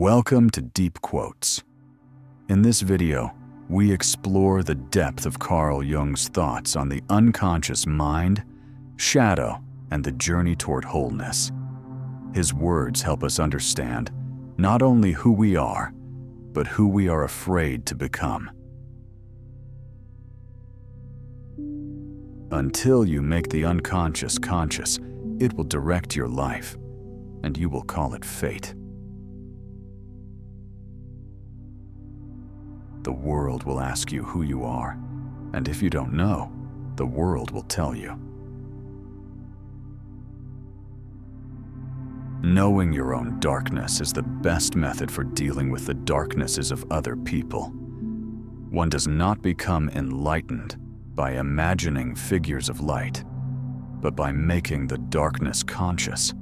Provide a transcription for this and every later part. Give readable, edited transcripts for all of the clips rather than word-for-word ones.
Welcome to Deep Quotes. In this video, we explore the depth of Carl Jung's thoughts on the unconscious mind, shadow, and the journey toward wholeness. His words help us understand not only who we are, but who we are afraid to become. Until you make the unconscious conscious, it will direct your life, and you will call it fate. The world will ask you who you are, and if you don't know, the world will tell you. Knowing your own darkness is the best method for dealing with the darknesses of other people. One does not become enlightened by imagining figures of light, but by making the darkness conscious.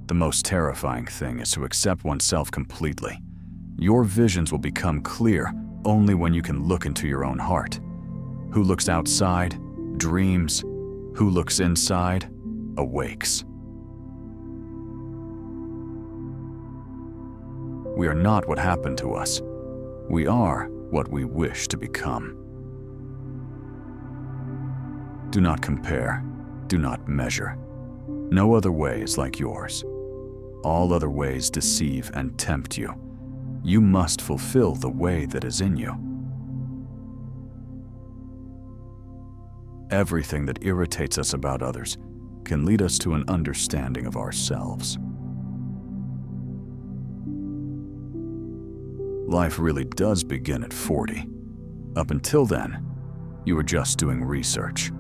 The most terrifying thing is to accept oneself completely. Your visions will become clear only when you can look into your own heart. Who looks outside dreams. Who looks inside awakes. We are not what happened to us. We are what we wish to become. Do not compare. Do not measure. No other way is like yours. All other ways deceive and tempt you. You must fulfill the way that is in you. Everything that irritates us about others can lead us to an understanding of ourselves. Life really does begin at 40. Up until then, you are just doing research.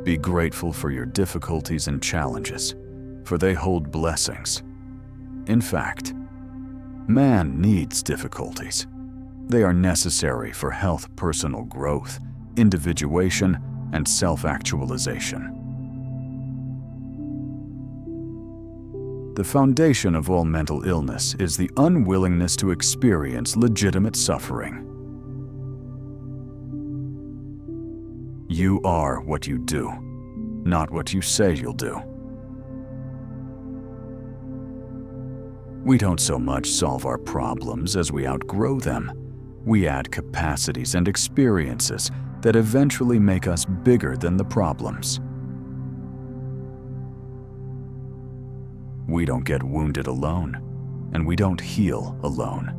Be grateful for your difficulties and challenges, for they hold blessings. In fact, man needs difficulties. They are necessary for health, personal growth, individuation, and self-actualization. The foundation of all mental illness is the unwillingness to experience legitimate suffering. You are what you do, not what you say you'll do. We don't so much solve our problems as we outgrow them. We add capacities and experiences that eventually make us bigger than the problems. We don't get wounded alone, and we don't heal alone.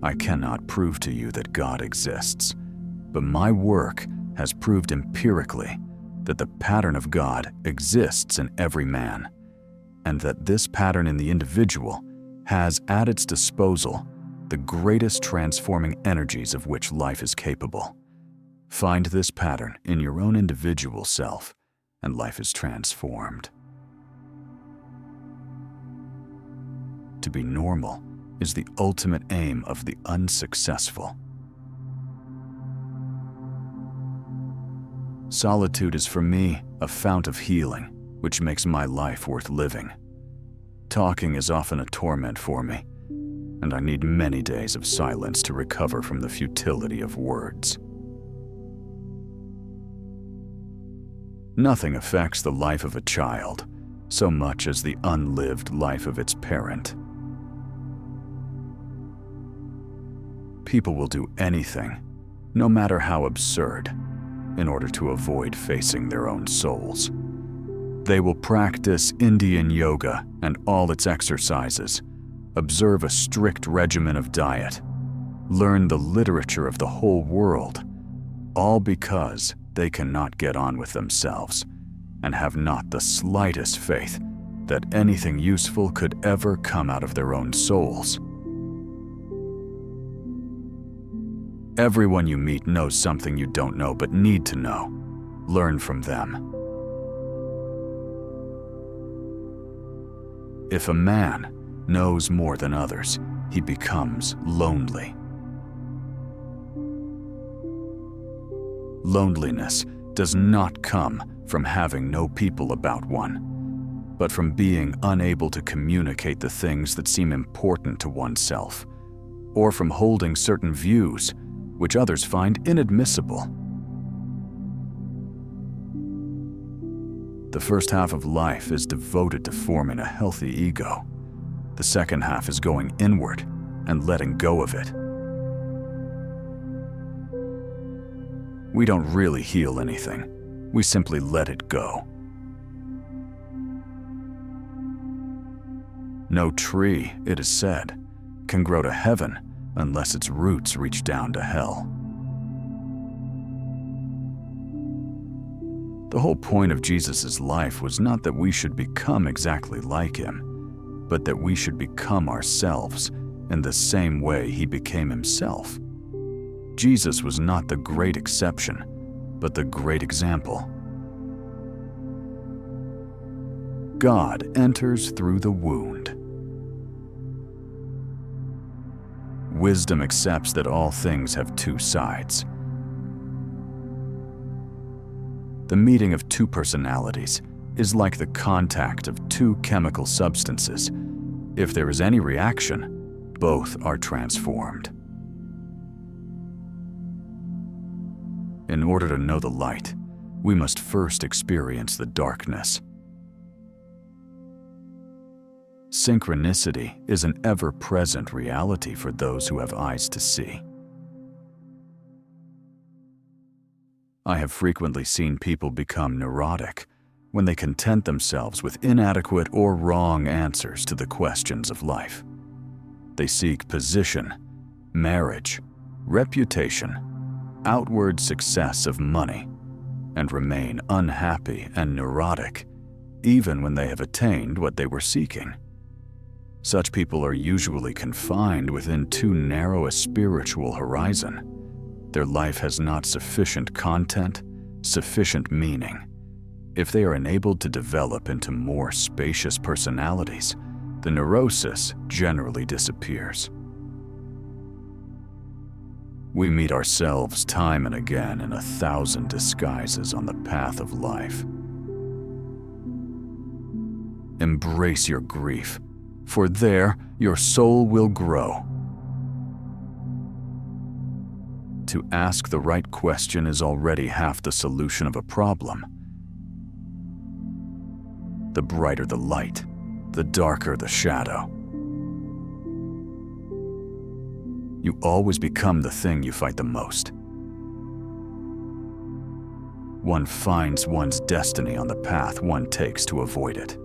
I cannot prove to you that God exists, but my work has proved empirically that the pattern of God exists in every man, and that this pattern in the individual has at its disposal the greatest transforming energies of which life is capable. Find this pattern in your own individual self, and life is transformed. To be normal is the ultimate aim of the unsuccessful. Solitude is for me a fount of healing, which makes my life worth living. Talking is often a torment for me, and I need many days of silence to recover from the futility of words. Nothing affects the life of a child so much as the unlived life of its parent. People will do anything, no matter how absurd, in order to avoid facing their own souls. They will practice Indian yoga and all its exercises, observe a strict regimen of diet, learn the literature of the whole world, all because they cannot get on with themselves and have not the slightest faith that anything useful could ever come out of their own souls. Everyone you meet knows something you don't know but need to know. Learn from them. If a man knows more than others, he becomes lonely. Loneliness does not come from having no people about one, but from being unable to communicate the things that seem important to oneself, or from holding certain views which others find inadmissible. The first half of life is devoted to forming a healthy ego. The second half is going inward and letting go of it. We don't really heal anything. We simply let it go. No tree, it is said, can grow to heaven unless its roots reach down to hell. The whole point of Jesus' life was not that we should become exactly like him, but that we should become ourselves in the same way he became himself. Jesus was not the great exception, but the great example. God enters through the wound. Wisdom accepts that all things have two sides. The meeting of two personalities is like the contact of two chemical substances. If there is any reaction, both are transformed. In order to know the light, we must first experience the darkness. Synchronicity is an ever-present reality for those who have eyes to see. I have frequently seen people become neurotic when they content themselves with inadequate or wrong answers to the questions of life. They seek position, marriage, reputation, outward success of money, and remain unhappy and neurotic even when they have attained what they were seeking. Such people are usually confined within too narrow a spiritual horizon. Their life has not sufficient content, sufficient meaning. If they are enabled to develop into more spacious personalities, the neurosis generally disappears. We meet ourselves time and again in 1,000 disguises on the path of life. Embrace your grief, for there your soul will grow. To ask the right question is already half the solution of a problem. The brighter the light, the darker the shadow. You always become the thing you fight the most. One finds one's destiny on the path one takes to avoid it.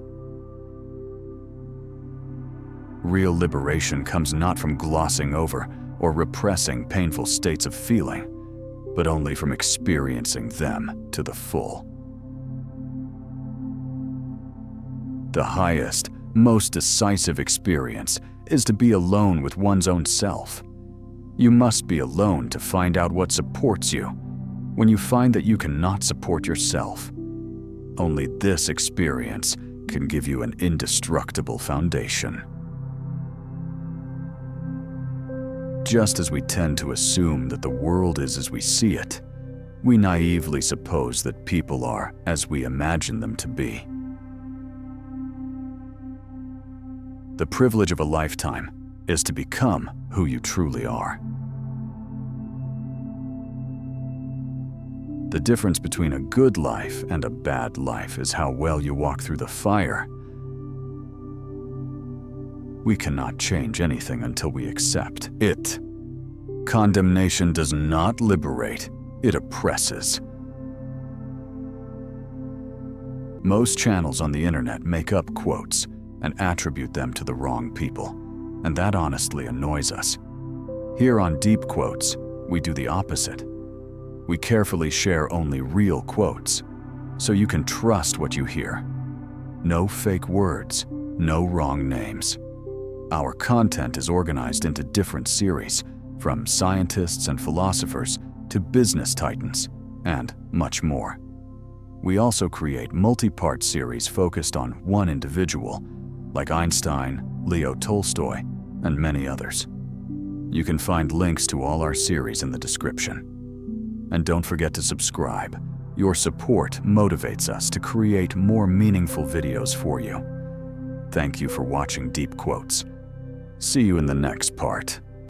Real liberation comes not from glossing over or repressing painful states of feeling, but only from experiencing them to the full. The highest, most decisive experience is to be alone with one's own self. You must be alone to find out what supports you. When you find that you cannot support yourself, only this experience can give you an indestructible foundation. Just as we tend to assume that the world is as we see it, we naively suppose that people are as we imagine them to be. The privilege of a lifetime is to become who you truly are. The difference between a good life and a bad life is how well you walk through the fire. We cannot change anything until we accept it. Condemnation does not liberate, it oppresses. Most channels on the internet make up quotes and attribute them to the wrong people, and that honestly annoys us. Here on Deep Quotes, we do the opposite. We carefully share only real quotes, so you can trust what you hear. No fake words, no wrong names. Our content is organized into different series, from scientists and philosophers to business titans, and much more. We also create multi-part series focused on one individual, like Einstein, Leo Tolstoy, and many others. You can find links to all our series in the description. And don't forget to subscribe. Your support motivates us to create more meaningful videos for you. Thank you for watching Deep Quotes. See you in the next part.